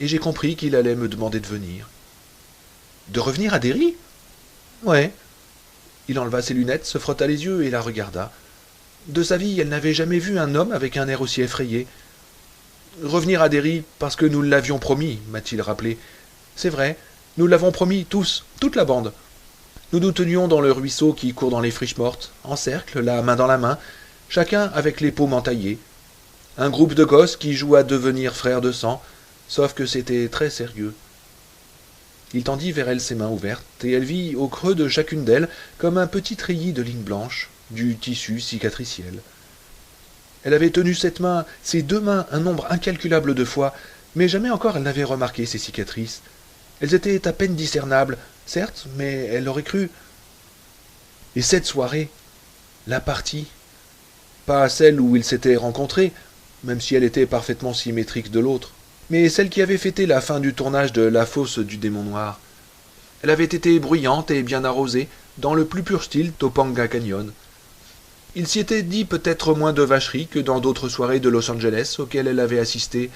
et j'ai compris qu'il allait me demander de venir. De revenir à Derry? Ouais. Il enleva ses lunettes, se frotta les yeux et la regarda. De sa vie, elle n'avait jamais vu un homme avec un air aussi effrayé. Revenir à Derry parce que nous l'avions promis, m'a-t-il rappelé. C'est vrai, nous l'avons promis tous, toute la bande. Nous nous tenions dans le ruisseau qui court dans les friches mortes, en cercle, la main dans la main, chacun avec les paumes entaillées. Un groupe de gosses qui jouent à devenir frères de sang, sauf que c'était très sérieux. Il tendit vers elle ses mains ouvertes, et elle vit au creux de chacune d'elles comme un petit treillis de lignes blanches, du tissu cicatriciel. Elle avait tenu cette main, ces deux mains, un nombre incalculable de fois, mais jamais encore elle n'avait remarqué ces cicatrices. Elles étaient à peine discernables, certes, mais elle l'aurait cru. Et cette soirée, la partie, pas celle où ils s'étaient rencontrés, même si elle était parfaitement symétrique de l'autre, mais celle qui avait fêté la fin du tournage de La Fosse du Démon Noir. Elle avait été bruyante et bien arrosée, dans le plus pur style Topanga Canyon. Il s'y était dit peut-être moins de vacherie que dans d'autres soirées de Los Angeles auxquelles elle avait assisté,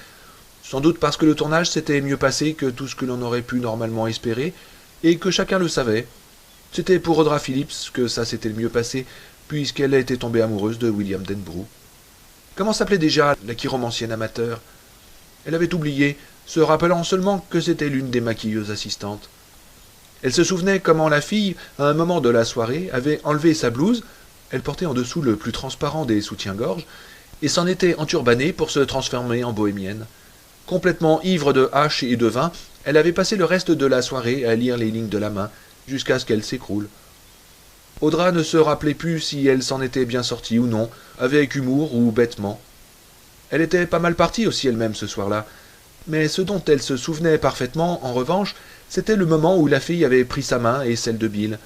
sans doute parce que le tournage s'était mieux passé que tout ce que l'on aurait pu normalement espérer, et que chacun le savait. C'était pour Audra Phillips que ça s'était le mieux passé, puisqu'elle était tombée amoureuse de William Denbrough. Comment s'appelait déjà la chiromancienne amateur? Elle avait oublié, se rappelant seulement que c'était l'une des maquilleuses assistantes. Elle se souvenait comment la fille, à un moment de la soirée, avait enlevé sa blouse, elle portait en dessous le plus transparent des soutiens-gorge, et s'en était enturbanée pour se transformer en bohémienne. Complètement ivre de hache et de vin, elle avait passé le reste de la soirée à lire les lignes de la main, jusqu'à ce qu'elle s'écroule. Audra ne se rappelait plus si elle s'en était bien sortie ou non, avec humour ou bêtement. Elle était pas mal partie aussi elle-même ce soir-là, mais ce dont elle se souvenait parfaitement, en revanche, c'était le moment où la fille avait pris sa main et celle de Bill,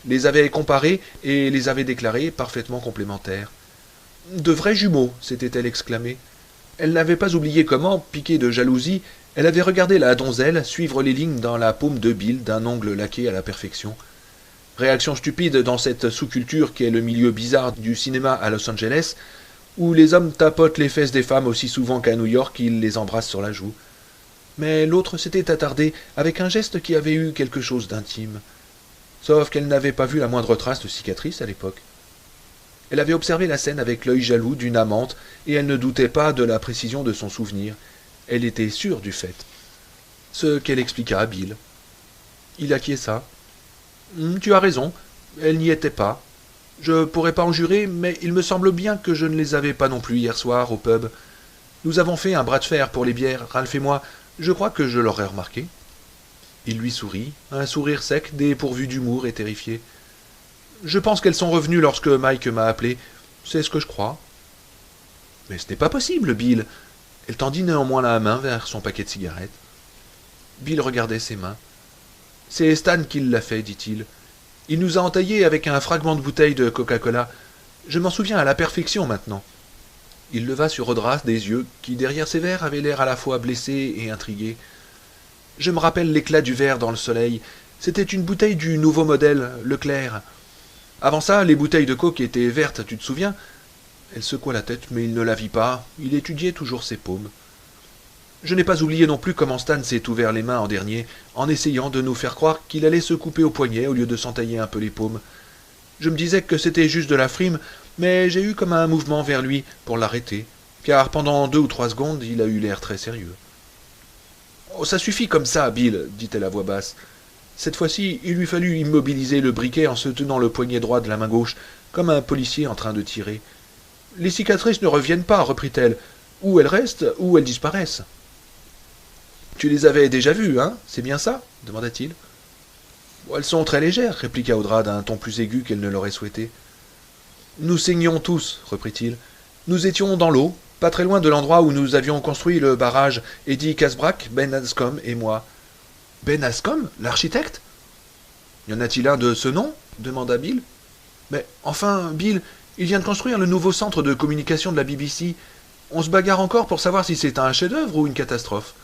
les avait comparées et les avait déclarées parfaitement complémentaires. De vrais jumeaux, s'était-elle exclamée. Elle n'avait pas oublié comment, piquée de jalousie, elle avait regardé la donzelle suivre les lignes dans la paume de Bill d'un ongle laqué à la perfection. Réaction stupide dans cette sous-culture qu'est le milieu bizarre du cinéma à Los Angeles, où les hommes tapotent les fesses des femmes aussi souvent qu'à New York ils les embrassent sur la joue. Mais l'autre s'était attardée avec un geste qui avait eu quelque chose d'intime. Sauf qu'elle n'avait pas vu la moindre trace de cicatrice à l'époque. Elle avait observé la scène avec l'œil jaloux d'une amante, et elle ne doutait pas de la précision de son souvenir. Elle était sûre du fait. Ce qu'elle expliqua à Bill. Il acquiesça. Tu as raison, elle n'y était pas. Je pourrais pas en jurer, mais il me semble bien que je ne les avais pas non plus hier soir au pub. Nous avons fait un bras de fer pour les bières, Ralph et moi. Je crois que je l'aurais remarqué. Il lui sourit, un sourire sec, dépourvu d'humour et terrifié. Je pense qu'elles sont revenues lorsque Mike m'a appelé. C'est ce que je crois. Mais ce n'est pas possible, Bill. Elle tendit néanmoins la main vers son paquet de cigarettes. Bill regardait ses mains. C'est Stan qui l'a fait, dit-il. Il nous a entaillés avec un fragment de bouteille de Coca-Cola. Je m'en souviens à la perfection maintenant. Il leva sur Audra des yeux qui, derrière ses verres, avaient l'air à la fois blessés et intrigués. Je me rappelle l'éclat du verre dans le soleil. C'était une bouteille du nouveau modèle, Leclerc. Avant ça, les bouteilles de coke étaient vertes, tu te souviens? Elle secoua la tête, mais il ne la vit pas. Il étudiait toujours ses paumes. Je n'ai pas oublié non plus comment Stan s'est ouvert les mains en dernier, en essayant de nous faire croire qu'il allait se couper au poignet au lieu de s'entailler un peu les paumes. Je me disais que c'était juste de la frime, mais j'ai eu comme un mouvement vers lui pour l'arrêter, car pendant 2 ou 3 secondes, il a eu l'air très sérieux. « Oh, ça suffit comme ça, Bill, dit-elle à voix basse. Cette fois-ci, il lui fallut immobiliser le briquet en se tenant le poignet droit de la main gauche, comme un policier en train de tirer. « Les cicatrices ne reviennent pas, reprit-elle. Ou elles restent, ou elles disparaissent. »« Tu les avais déjà vues, hein? C'est bien ça ?» demanda-t-il. « Elles sont très légères, répliqua Audra d'un ton plus aigu qu'elle ne l'aurait souhaité. « Nous saignions tous, reprit-il. Nous étions dans l'eau, pas très loin de l'endroit où nous avions construit le barrage, Eddie Casbrack, Ben Hanscom et moi. »« Ben Hanscom, l'architecte ? Y en a-t-il un de ce nom ? demanda Bill. « Mais enfin, Bill, il vient de construire le nouveau centre de communication de la BBC. On se bagarre encore pour savoir si c'est un chef-d'œuvre ou une catastrophe. »«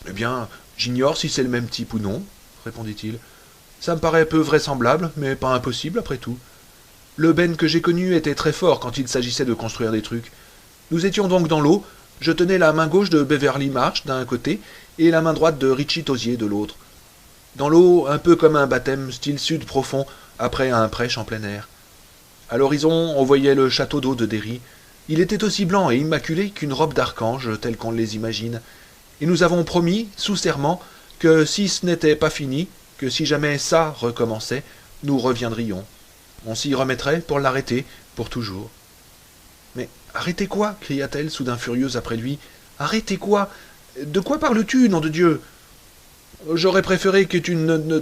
Eh bien, j'ignore si c'est le même type ou non, répondit-il. Ça me paraît peu vraisemblable, mais pas impossible après tout. Le Ben que j'ai connu était très fort quand il s'agissait de construire des trucs. Nous étions donc dans l'eau, je tenais la main gauche de Beverly Marsh d'un côté et la main droite de Richie Tosier de l'autre. Dans l'eau, un peu comme un baptême style sud profond, après un prêche en plein air. À l'horizon, on voyait le château d'eau de Derry. Il était aussi blanc et immaculé qu'une robe d'archange, telle qu'on les imagine. Et nous avons promis, sous serment, que si ce n'était pas fini, que si jamais ça recommençait, nous reviendrions. On s'y remettrait pour l'arrêter, pour toujours. Mais arrêtez quoi cria-t-elle, soudain furieuse après lui. Arrêtez quoi? De quoi parles-tu, nom de Dieu? J'aurais préféré que tu ne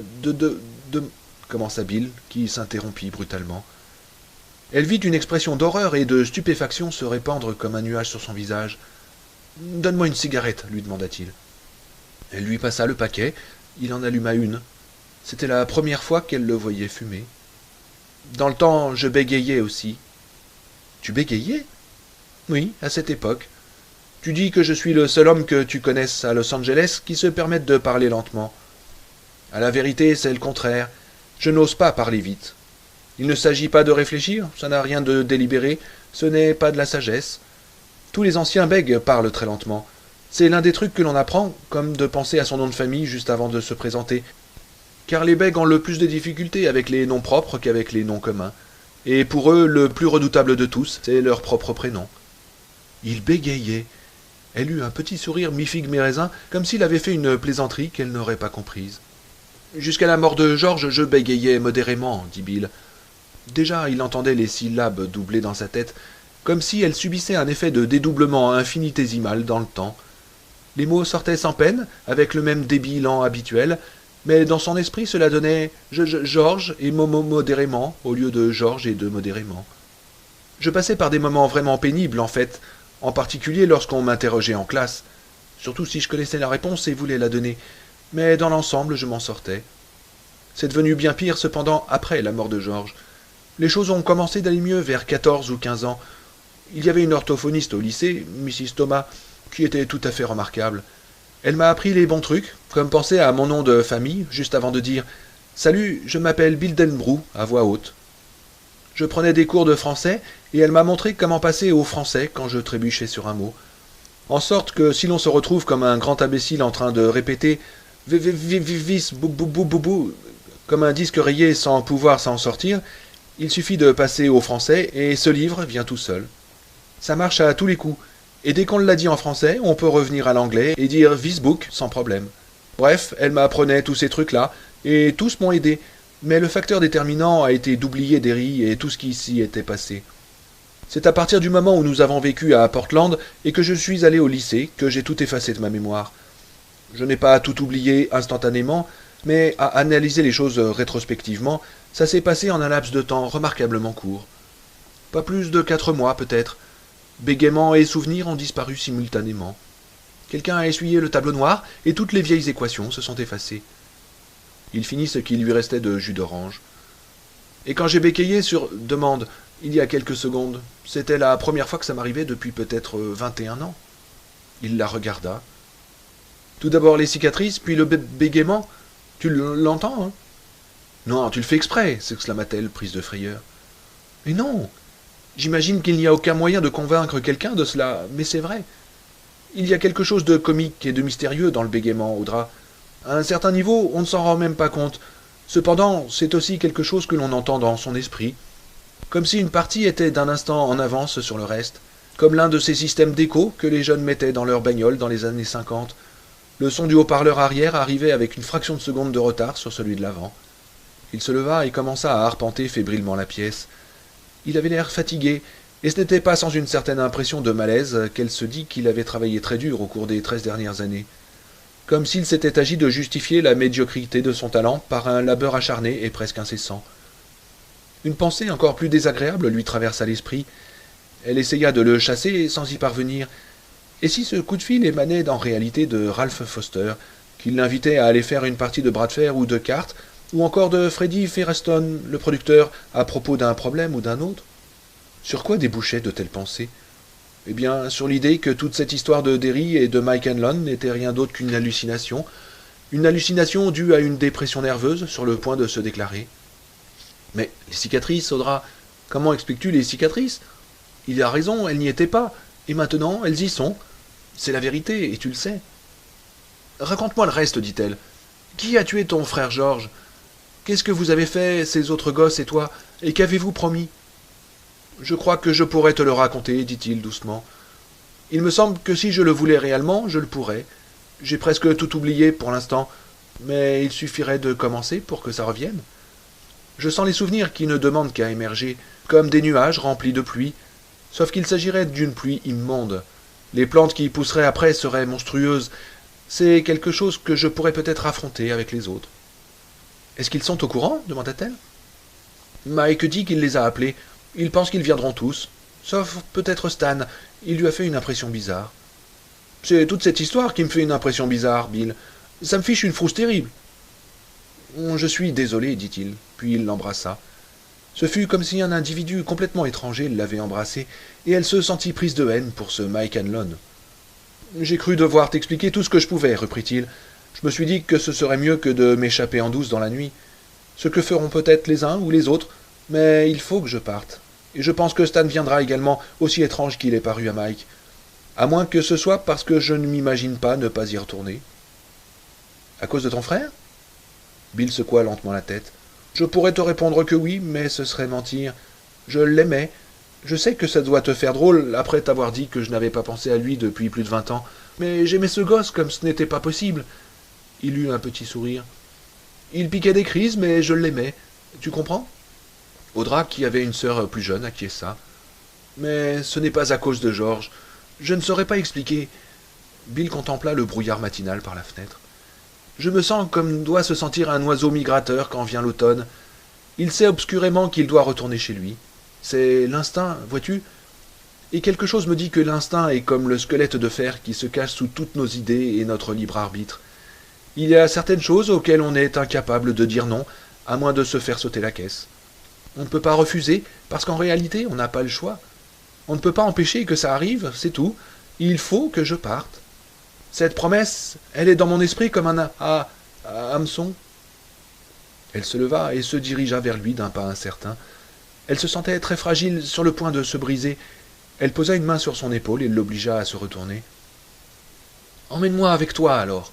commença Bill, qui s'interrompit brutalement. Elle vit une expression d'horreur et de stupéfaction se répandre comme un nuage sur son visage. Donne-moi une cigarette, lui demanda-t-il. Elle lui passa le paquet, il en alluma une. C'était la première fois qu'elle le voyait fumer. Dans le temps, je bégayais aussi. Tu bégayais? Oui, à cette époque. Tu dis que je suis le seul homme que tu connaisses à Los Angeles qui se permette de parler lentement. À la vérité, c'est le contraire. Je n'ose pas parler vite. Il ne s'agit pas de réfléchir, ça n'a rien de délibéré, ce n'est pas de la sagesse. Tous les anciens bègues parlent très lentement. C'est l'un des trucs que l'on apprend, comme de penser à son nom de famille juste avant de se présenter. Car les bègues ont le plus de difficultés avec les noms propres qu'avec les noms communs. Et pour eux, le plus redoutable de tous, c'est leur propre prénom. Il bégayait. Elle eut un petit sourire mi-figue mi-raisin, comme s'il avait fait une plaisanterie qu'elle n'aurait pas comprise. Jusqu'à la mort de Georges, je bégayais modérément, dit Bill. Déjà, il entendait les syllabes doublées dans sa tête, comme si elle subissait un effet de dédoublement infinitésimal dans le temps. Les mots sortaient sans peine, avec le même débit lent habituel, mais dans son esprit cela donnait Georges et modérément, au lieu de Georges et de modérément. Je passais par des moments vraiment pénibles, en fait, en particulier lorsqu'on m'interrogeait en classe, surtout si je connaissais la réponse et voulais la donner, mais dans l'ensemble je m'en sortais. C'est devenu bien pire cependant après la mort de Georges. Les choses ont commencé d'aller mieux vers 14 ou 15 ans. Il y avait une orthophoniste au lycée, Mrs. Thomas, qui était tout à fait remarquable. Elle m'a appris les bons trucs, comme penser à mon nom de famille, juste avant de dire « Salut, je m'appelle Bildenbrou » à voix haute. Je prenais des cours de français, et elle m'a montré comment passer au français quand je trébuchais sur un mot. En sorte que si l'on se retrouve comme un grand imbécile en train de répéter « vis, bou, bou, bou, bou, bou » comme un disque rayé sans pouvoir s'en sortir, il suffit de passer au français et ce livre vient tout seul. Ça marche à tous les coups. Et dès qu'on l'a dit en français, on peut revenir à l'anglais et dire « this book » sans problème. Bref, elle m'apprenait tous ces trucs-là, et tous m'ont aidé, mais le facteur déterminant a été d'oublier Derry et tout ce qui s'y était passé. C'est à partir du moment où nous avons vécu à Portland et que je suis allé au lycée que j'ai tout effacé de ma mémoire. Je n'ai pas tout oublié instantanément, mais à analyser les choses rétrospectivement, ça s'est passé en un laps de temps remarquablement court. Pas plus de 4 mois peut-être. Bégaiement et souvenirs ont disparu simultanément. Quelqu'un a essuyé le tableau noir et toutes les vieilles équations se sont effacées. Il finit ce qui lui restait de jus d'orange. Et quand j'ai bégayé sur demande, il y a quelques secondes, c'était la première fois que ça m'arrivait depuis peut-être 21 ans. Il la regarda. Tout d'abord les cicatrices, puis le bégaiement. Tu l'entends, hein? Non, tu le fais exprès, s'exclama-t-elle, prise de frayeur. Mais non! J'imagine qu'il n'y a aucun moyen de convaincre quelqu'un de cela, mais c'est vrai. Il y a quelque chose de comique et de mystérieux dans le bégaiement, Audra. À un certain niveau, on ne s'en rend même pas compte. Cependant, c'est aussi quelque chose que l'on entend dans son esprit. Comme si une partie était d'un instant en avance sur le reste. Comme l'un de ces systèmes d'écho que les jeunes mettaient dans leur bagnole dans les années 50. Le son du haut-parleur arrière arrivait avec une fraction de seconde de retard sur celui de l'avant. Il se leva et commença à arpenter fébrilement la pièce. Il avait l'air fatigué, et ce n'était pas sans une certaine impression de malaise qu'elle se dit qu'il avait travaillé très dur au cours des 13 dernières années. Comme s'il s'était agi de justifier la médiocrité de son talent par un labeur acharné et presque incessant. Une pensée encore plus désagréable lui traversa l'esprit. Elle essaya de le chasser sans y parvenir. Et si ce coup de fil émanait en réalité de Ralph Foster, qui l'invitait à aller faire une partie de bras de fer ou de cartes, ou encore de Freddie Firestone, le producteur, à propos d'un problème ou d'un autre? Sur quoi débouchaient de telles pensées? Eh bien, sur l'idée que toute cette histoire de Derry et de Mike Hanlon n'était rien d'autre qu'une hallucination due à une dépression nerveuse sur le point de se déclarer. Mais les cicatrices, Audra, comment expliques-tu les cicatrices? Il a raison, elles n'y étaient pas, et maintenant elles y sont. C'est la vérité, et tu le sais. Raconte-moi le reste, dit-elle. Qui a tué ton frère George? Qu'est-ce que vous avez fait, ces autres gosses et toi, et qu'avez-vous promis? Je crois que je pourrais te le raconter, dit-il doucement. Il me semble que si je le voulais réellement, je le pourrais. J'ai presque tout oublié pour l'instant, mais il suffirait de commencer pour que ça revienne. Je sens les souvenirs qui ne demandent qu'à émerger, comme des nuages remplis de pluie, sauf qu'il s'agirait d'une pluie immonde. Les plantes qui y pousseraient après seraient monstrueuses. C'est quelque chose que je pourrais peut-être affronter avec les autres. Est-ce qu'ils sont au courant demanda-t-elle. Mike dit qu'il les a appelés. Il pense qu'ils viendront tous. Sauf peut-être Stan. Il lui a fait une impression bizarre. C'est toute cette histoire qui me fait une impression bizarre, Bill. Ça me fiche une frousse terrible. Je suis désolé, dit-il, puis il l'embrassa. Ce fut comme si un individu complètement étranger l'avait embrassée, et elle se sentit prise de haine pour ce Mike Hanlon. J'ai cru devoir t'expliquer tout ce que je pouvais, reprit-il. Je me suis dit que ce serait mieux que de m'échapper en douce dans la nuit. Ce que feront peut-être les uns ou les autres, mais il faut que je parte. Et je pense que Stan viendra également, aussi étrange qu'il est paru à Mike. À moins que ce soit parce que je ne m'imagine pas ne pas y retourner. À cause de ton frère? Bill secoua lentement la tête. Je pourrais te répondre que oui, mais ce serait mentir. Je l'aimais. Je sais que ça doit te faire drôle, après t'avoir dit que je n'avais pas pensé à lui depuis plus de 20 ans. Mais j'aimais ce gosse comme ce n'était pas possible. Il eut un petit sourire. Il piquait des crises, mais je l'aimais. Tu comprends? Audra, qui avait une sœur plus jeune, acquiesça. Mais ce n'est pas à cause de George. Je ne saurais pas expliquer. Bill contempla le brouillard matinal par la fenêtre. Je me sens comme doit se sentir un oiseau migrateur quand vient l'automne. Il sait obscurément qu'il doit retourner chez lui. C'est l'instinct, vois-tu? Et quelque chose me dit que l'instinct est comme le squelette de fer qui se cache sous toutes nos idées et notre libre arbitre. Il y a certaines choses auxquelles on est incapable de dire non, à moins de se faire sauter la caisse. On ne peut pas refuser, parce qu'en réalité, on n'a pas le choix. On ne peut pas empêcher que ça arrive, c'est tout. Il faut que je parte. Cette promesse, elle est dans mon esprit comme un hameçon. Elle se leva et se dirigea vers lui d'un pas incertain. Elle se sentait très fragile, sur le point de se briser. Elle posa une main sur son épaule et l'obligea à se retourner. « Emmène-moi avec toi, alors. »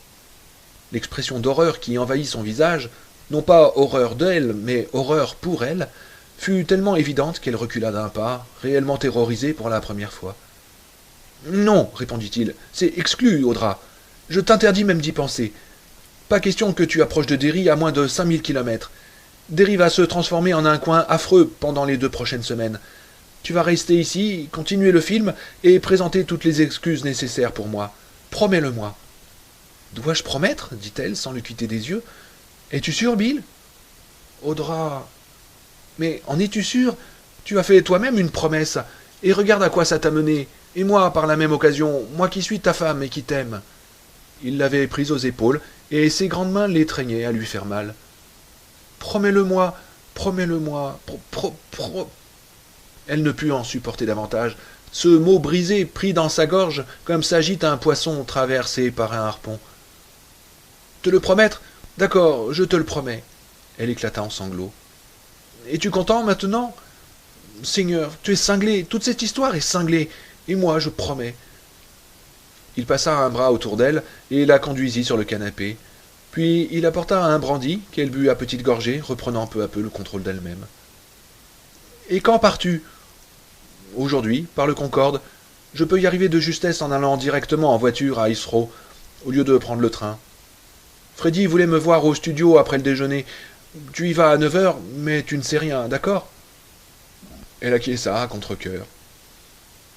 L'expression d'horreur qui envahit son visage, non pas horreur d'elle, mais horreur pour elle, fut tellement évidente qu'elle recula d'un pas, réellement terrorisée pour la première fois. « Non, répondit-il, c'est exclu, Audra. Je t'interdis même d'y penser. Pas question que tu approches de Derry à moins de 5000 kilomètres. Derry va se transformer en un coin affreux pendant les 2 prochaines semaines. Tu vas rester ici, continuer le film et présenter toutes les excuses nécessaires pour moi. Promets-le-moi. » Dois-je promettre dit-elle sans le quitter des yeux. Es-tu sûr, Bill? Audra. Mais en es-tu sûr? Tu as fait toi-même une promesse, et regarde à quoi ça t'a mené, et moi, par la même occasion, moi qui suis ta femme et qui t'aime. Il l'avait prise aux épaules, et ses grandes mains l'étreignaient à lui faire mal. Promets-le-moi, promets-le-moi, Elle ne put en supporter davantage. Ce mot brisé prit dans sa gorge comme s'agite un poisson traversé par un harpon. Te le promettre? D'accord, je te le promets. Elle éclata en sanglots. Es-tu content maintenant? Seigneur, tu es cinglé, toute cette histoire est cinglée, et moi je promets. Il passa un bras autour d'elle et la conduisit sur le canapé. Puis il apporta un brandy qu'elle but à petites gorgées, reprenant peu à peu le contrôle d'elle-même. Et quand pars-tu? Aujourd'hui, par le Concorde. Je peux y arriver de justesse en allant directement en voiture à Heathrow, au lieu de prendre le train. Freddy voulait me voir au studio après le déjeuner. Tu y vas à 9 heures, mais tu ne sais rien, d'accord? Elle acquiesça à contre-cœur.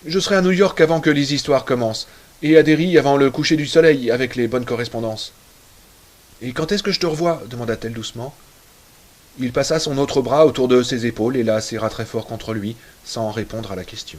Je serai à New York avant que les histoires commencent, et à Derry avant le coucher du soleil avec les bonnes correspondances. Et quand est-ce que je te revois? Demanda-t-elle doucement. Il passa son autre bras autour de ses épaules et la serra très fort contre lui, sans répondre à la question.